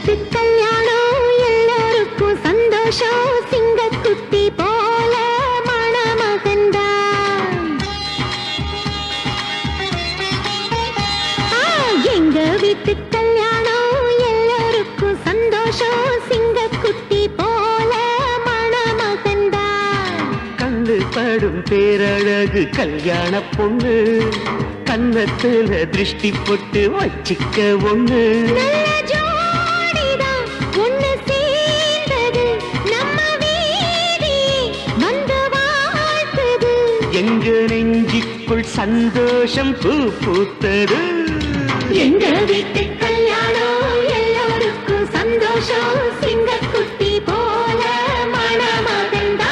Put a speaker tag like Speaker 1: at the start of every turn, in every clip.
Speaker 1: வீட்டு கல்யாணம் எல்லாருக்கும் சந்தோஷம் சிங்கக்குட்டி போல மணமகன்தான் எங்க வீட்டு கல்யாணம் எல்லாருக்கும் சந்தோஷம் சிங்கக்குட்டி போல மணமகன்தான்
Speaker 2: கண்ணு படும் பேரழகு கல்யாண பொண்ணு கன்னத்துல திருஷ்டி போட்டு வச்சிக்க ஒண்ணு
Speaker 1: நல்ல ஜோடிதான் ஒண்ணு சேர்ந்தது நம்ம வீதி வந்து வாழ்த்தது
Speaker 2: எங்க நெஞ்சுக்குள் சந்தோஷம் பூ பூத்தது
Speaker 1: எங்க வீட்டு கல்யாணம் எல்லாருக்கும் சந்தோஷம் சிங்கக்குட்டி போல மணமகன்தான்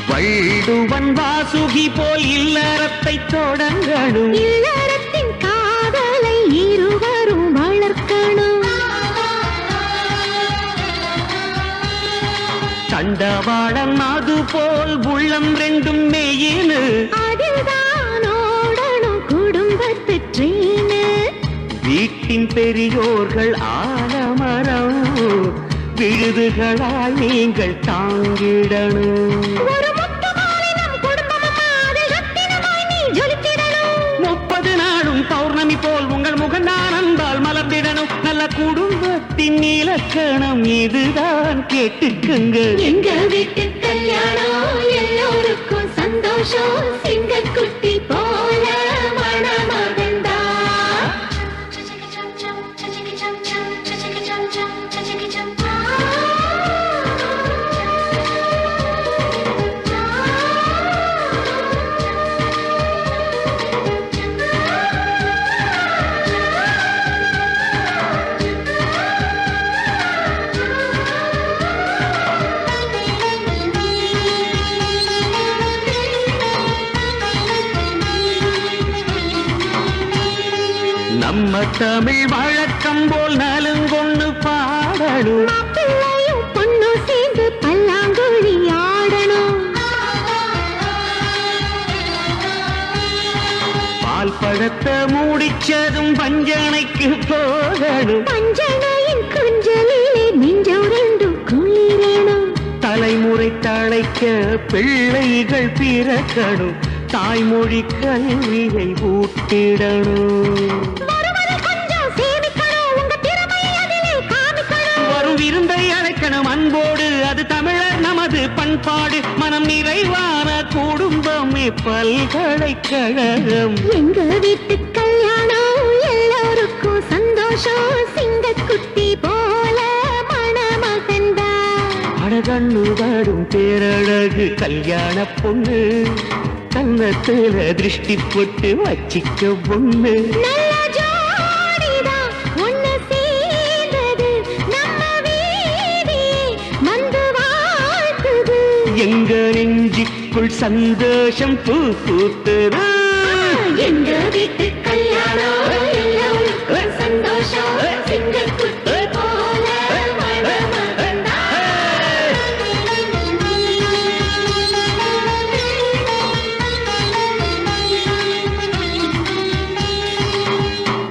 Speaker 2: வள்ளுவன் வாசுகி போல் இல்லறத்தை தொடங்கணும்
Speaker 1: இல்லறத்தின் காதலை இருவரும் வளர்க்கணும்
Speaker 2: தண்டவாளம் அது போல் உள்ளம் ரெண்டும் மெயினு
Speaker 1: அதில்தான் ஓடணும் குடும்பத்து ட்ரெயினு
Speaker 2: வீட்டின் பெரியோர்கள் ஆலமரம் விழுதுகளாய் நீங்கள் தாங்கிடணும்
Speaker 1: ஒரு முத்து மாலை நம் குடும்பமா அதில் ரத்தினமாய் நீ ஜொலித்திடணும்
Speaker 2: 30 நாளும் பௌர்ணமி போல் உங்கள் முகந்தான் அன்பால் மலர்ந்திடணும் நல்ல குடும்பத்தின் இலக்கணம் இதுதான் கேட்டுக்குங்க
Speaker 1: எங்க வீட்டு கல்யாணம் எல்லோருக்கும் சந்தோஷம் சிங்கக்குட்டி போல மணமகன்தான்
Speaker 2: நம்ம தமிழ் வழக்கம் போல் நலுங்கொன்னு பாடணும்
Speaker 1: மாப்பிள்ளையும் பொண்ணும் சேர்ந்து பல்லாங்குழி ஆடணும்
Speaker 2: பால் பழத்தை மூடிச்சதும் பஞ்சனைக்கு போகணும்
Speaker 1: பஞ்சனையின் குஞ்சலிலே நெஞ்சம் ரெண்டும் குளிரணும்
Speaker 2: தலைமுறை தழைக்க பிள்ளைகள் பிறக்கணும் தாய்மொழி கல்வியை ஊட்டிடணும் வரும் விருந்தை அழைக்கணும் அன்போடு அது தமிழர் நமது பண்பாடு மனம் நிறைவான குடும்பமே பல்கலைக்கழகம்
Speaker 1: எங்க வீட்டு கல்யாணம் எல்லாருக்கும் சந்தோஷம் சிங்கக்குட்டி போல மணமகன்தான்
Speaker 2: அழகண்ணு வரும் பேரழகு கல்யாண பொண்ணு கன்னத்துல திருஷ்டி போட்டு வச்சிக்க பொண்ணு
Speaker 1: நல்ல ஜோடிதான் ஒண்ணு சேர்ந்தது நம்ம வீதி வந்து வாழ்த்துது
Speaker 2: எங்க நெஞ்சுக்குள் சந்தோஷம் பூ பூத்தது
Speaker 1: எங்க வீட்டு